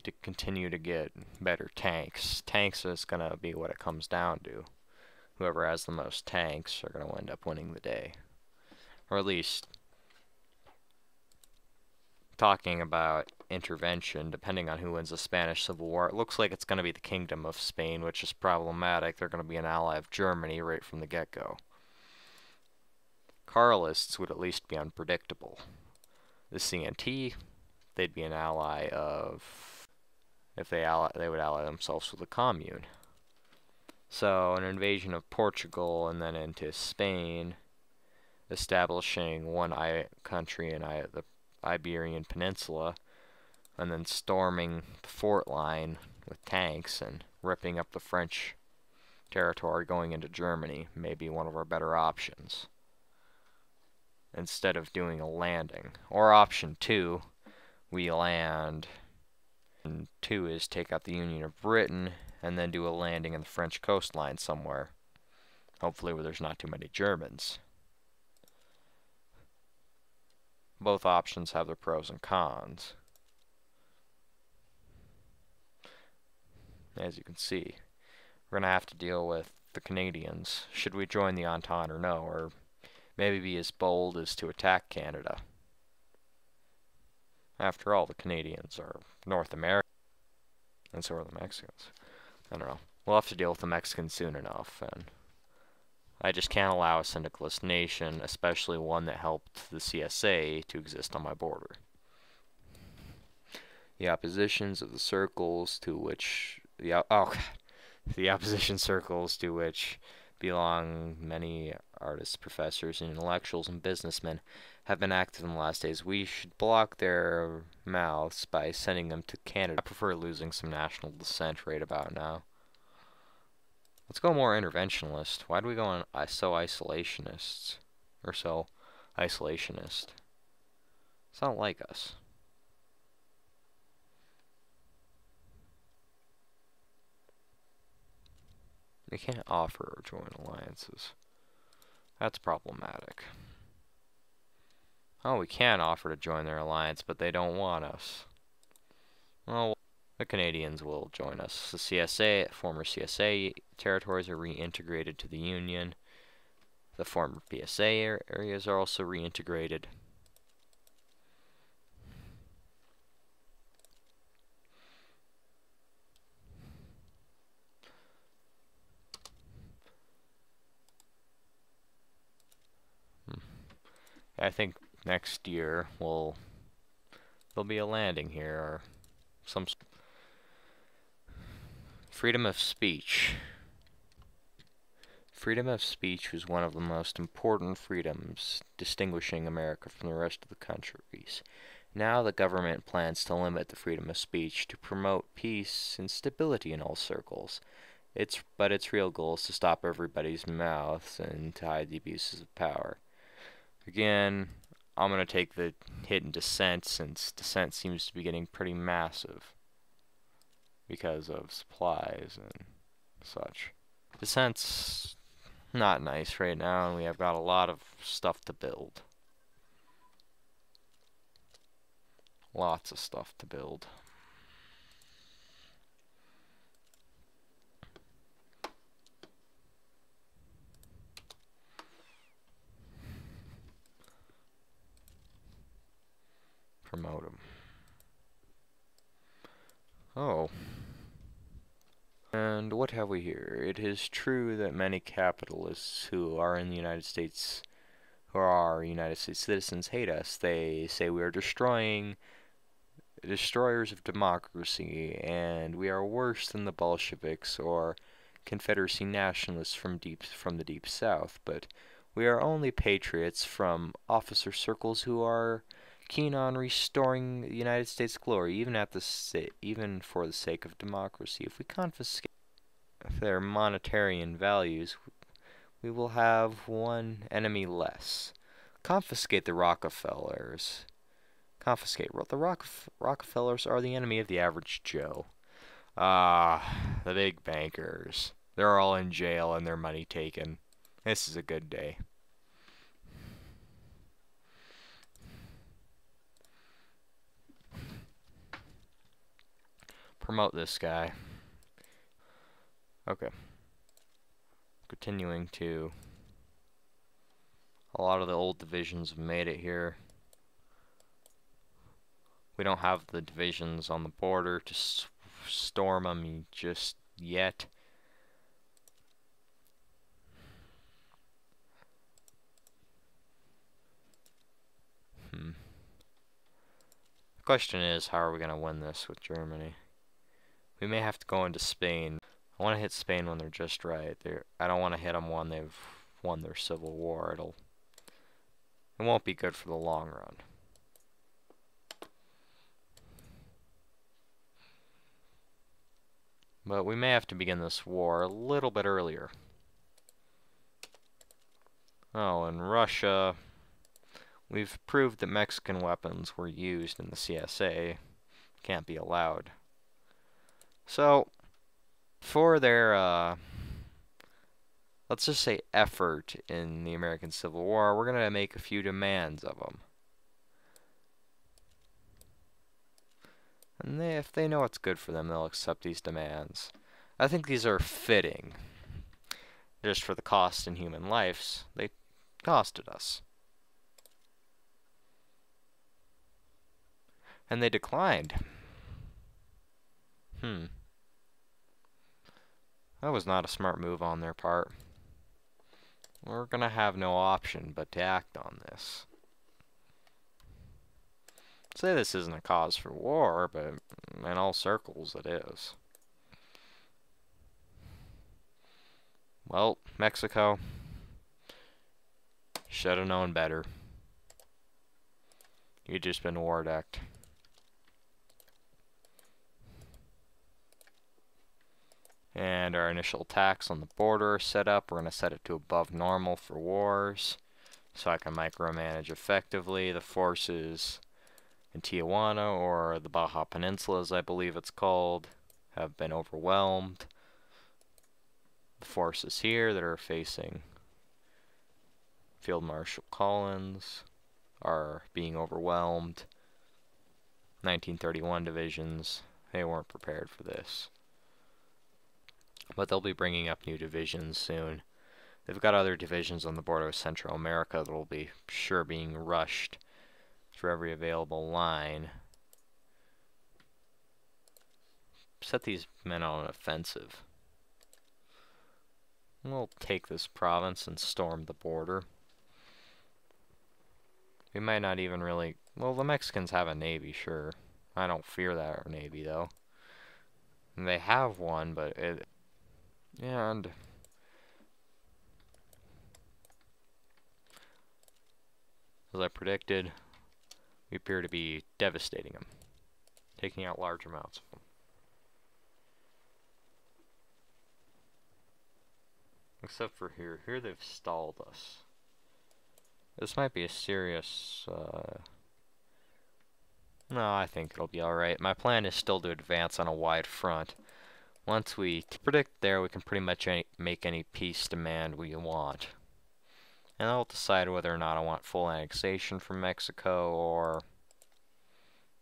to continue to get better tanks. Tanks is going to be what it comes down to. Whoever has the most tanks are going to end up winning the day. Or at least, talking about intervention, depending on who wins the Spanish Civil War, it looks like it's going to be the Kingdom of Spain, which is problematic. They're going to be an ally of Germany right from the get-go. Carlists would at least be unpredictable. The CNT, they'd be an ally of... If they would ally themselves with the Commune. So, an invasion of Portugal and then into Spain, establishing one country in the Iberian Peninsula, and then storming the fort line with tanks and ripping up the French territory going into Germany may be one of our better options, instead of doing a landing. Or option 2, we land, and 2 is take out the Union of Britain and then do a landing in the French coastline somewhere, hopefully where there's not too many Germans. Both options have their pros and cons. As you can see, we're going to have to deal with the Canadians. Should we join the Entente or no? Or maybe be as bold as to attack Canada. After all, the Canadians are North American, and so are the Mexicans. I don't know. We'll have to deal with the Mexicans soon enough, and I just can't allow a syndicalist nation, especially one that helped the CSA, to exist on my border. The oppositions of the circles to which the opposition circles to which belong many artists, professors, and intellectuals and businessmen have been active in the last days. We should block their mouths by sending them to Canada. I prefer losing some national dissent right about now. Let's go more interventionist. Why do we go on so isolationist? Or so isolationist? It's not like us. We can't offer or join alliances. That's problematic. Oh, we can offer to join their alliance, but they don't want us. Well, the Canadians will join us. The CSA, former CSA territories are reintegrated to the Union. The former PSA areas are also reintegrated. I think next year there'll be a landing here, or some freedom of speech. Freedom of speech was one of the most important freedoms distinguishing America from the rest of the countries. Now the government plans to limit the freedom of speech to promote peace and stability in all circles. But its real goal is to stop everybody's mouths and to hide the abuses of power. Again, I'm going to take the hit in dissent, since dissent seems to be getting pretty massive because of supplies and such. Dissent's not nice right now, and we have got a lot of stuff to build. Lots of stuff to build. Promote him. Oh. And what have we here? It is true that many capitalists who are in the United States, who are United States citizens, hate us. They say we are destroyers of democracy, and we are worse than the Bolsheviks or Confederacy nationalists from the deep South. But we are only patriots from officer circles who are keen on restoring the United States' glory, even for the sake of democracy. If we confiscate their monetarian values, we will have one enemy less. Confiscate the Rockefellers. The Rockefellers are the enemy of the average Joe. Ah, the big bankers. They're all in jail and their money taken. This is a good day. promote this guy. Okay. Continuing to... A lot of the old divisions have made it here. We don't have the divisions on the border to storm them just yet. The question is, how are we going to win this with Germany? We may have to go into Spain. I want to hit Spain when they're just right. I don't want to hit them when they've won their civil war. It won't be good for the long run. But we may have to begin this war a little bit earlier. Oh, and Russia... We've proved that Mexican weapons were used in the CSA. Can't be allowed. So, for their, let's just say effort in the American Civil War, we're going to make a few demands of them. And if they know it's good for them, they'll accept these demands. I think these are fitting. Just for the cost in human lives, they costed us. And they declined. That was not a smart move on their part. We're gonna have no option but to act on this. Say this isn't a cause for war, but in all circles it is. Well, Mexico should have known better. You've just been war decked. And our initial attacks on the border are set up. We're going to set it to above normal for wars, so I can micromanage effectively. The forces in Tijuana, or the Baja Peninsula as I believe it's called, have been overwhelmed. The forces here that are facing Field Marshal Collins are being overwhelmed. 1931 divisions, they weren't prepared for this. But they'll be bringing up new divisions soon. They've got other divisions on the border of Central America that will be sure being rushed for every available line. Set these men on an offensive. We'll take this province and storm the border. We might not even really... Well, the Mexicans have a navy, sure. I don't fear that navy, though. And they have one, but it... And... As I predicted, we appear to be devastating them. Taking out large amounts of them. Except for here. Here they've stalled us. This might be a serious... No, I think it'll be alright. My plan is still to advance on a wide front. Once we predict there, we can pretty much make any peace demand we want. And I'll decide whether or not I want full annexation from Mexico, or...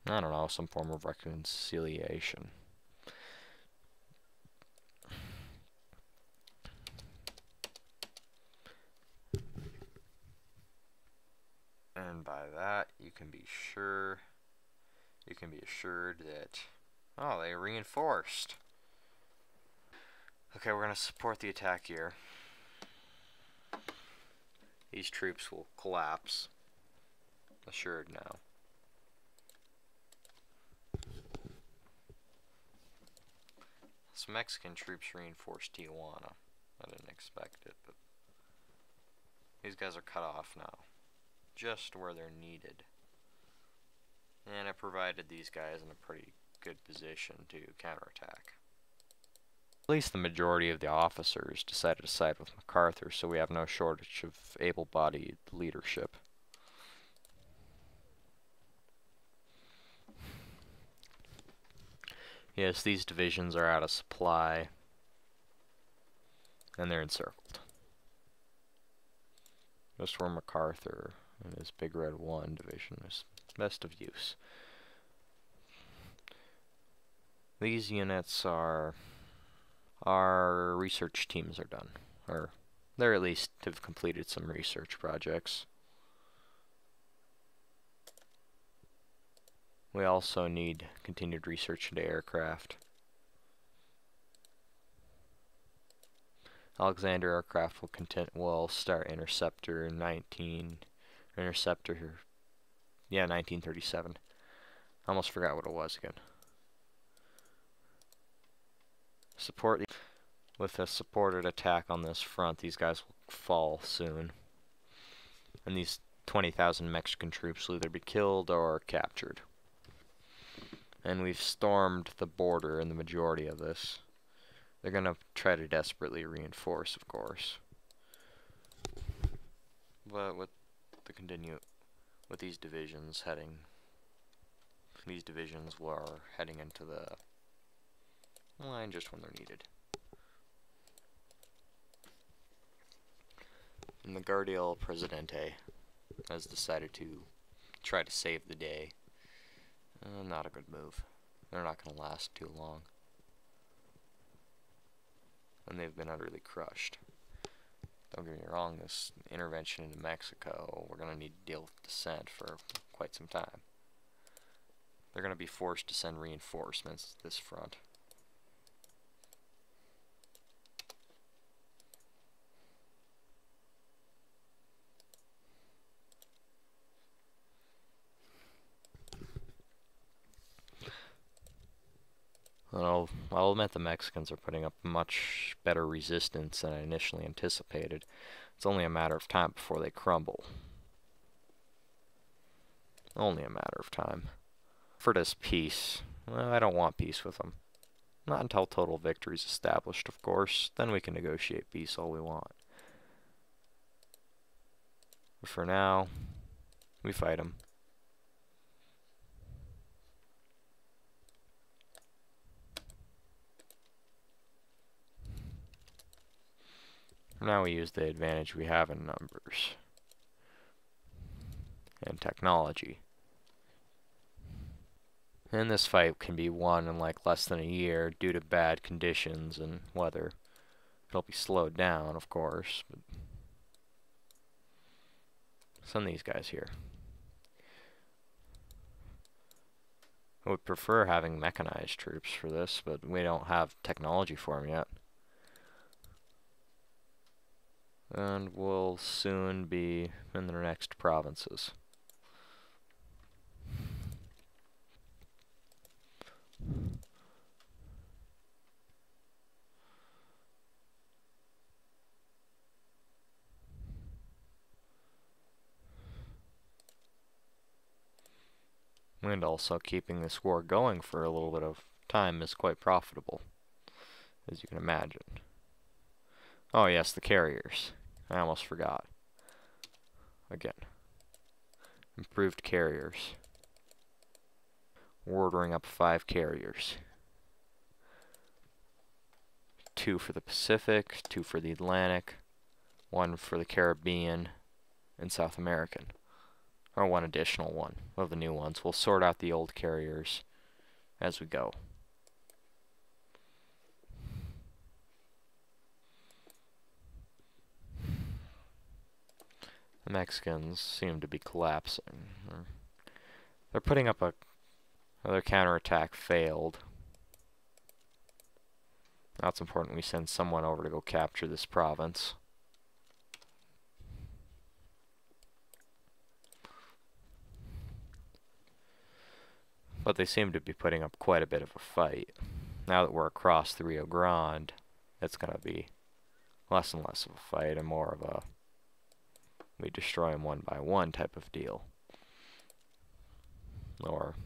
I don't know, some form of reconciliation. And by that, you can be assured that, oh, they reinforced. Okay, we're going to support the attack here. These troops will collapse. Assured now. Some Mexican troops reinforced Tijuana. I didn't expect it, but these guys are cut off now. Just where they're needed. And I provided these guys in a pretty good position to counterattack. At least the majority of the officers decided to side with MacArthur, so we have no shortage of able-bodied leadership. Yes, these divisions are out of supply, and they're encircled. Just where MacArthur and his Big Red 1 division is best of use. These units are... Our research teams are done. Or, they're at least have completed some research projects. We also need continued research into aircraft. Alexander Aircraft will start Interceptor 1937. I almost forgot what it was again. With a supported attack on this front, these guys will fall soon. And these 20,000 Mexican troops will either be killed or captured. And we've stormed the border in the majority of this. They're going to try to desperately reinforce, of course. But with these divisions were heading into the line just when they're needed. And the Guardia del Presidente has decided to try to save the day. Not a good move. They're not going to last too long. And they've been utterly crushed. Don't get me wrong, this intervention into Mexico, we're going to need to deal with dissent for quite some time. They're going to be forced to send reinforcements to this front. I'll admit the Mexicans are putting up much better resistance than I initially anticipated. It's only a matter of time before they crumble. Only a matter of time. For this peace, well, I don't want peace with them. Not until total victory is established, of course. Then we can negotiate peace all we want. But for now, we fight them. Now we use the advantage we have in numbers and technology. And this fight can be won in like less than a year due to bad conditions and weather. It'll be slowed down, of course, but send these guys here. I would prefer having mechanized troops for this, but we don't have technology for them yet. And we'll soon be in the next provinces. And also keeping this war going for a little bit of time is quite profitable, as you can imagine. Oh yes, the carriers. I almost forgot. Again. Improved carriers. We're ordering up 5 carriers. 2 for the Pacific, 2 for the Atlantic, 1 for the Caribbean and South American. Or 1 additional one of the new ones. We'll sort out the old carriers as we go. The Mexicans seem to be collapsing. They're putting up their counterattack failed. Now it's important we send someone over to go capture this province. But they seem to be putting up quite a bit of a fight. Now that we're across the Rio Grande, it's going to be less and less of a fight and more of a we destroy them one by one type of deal. Or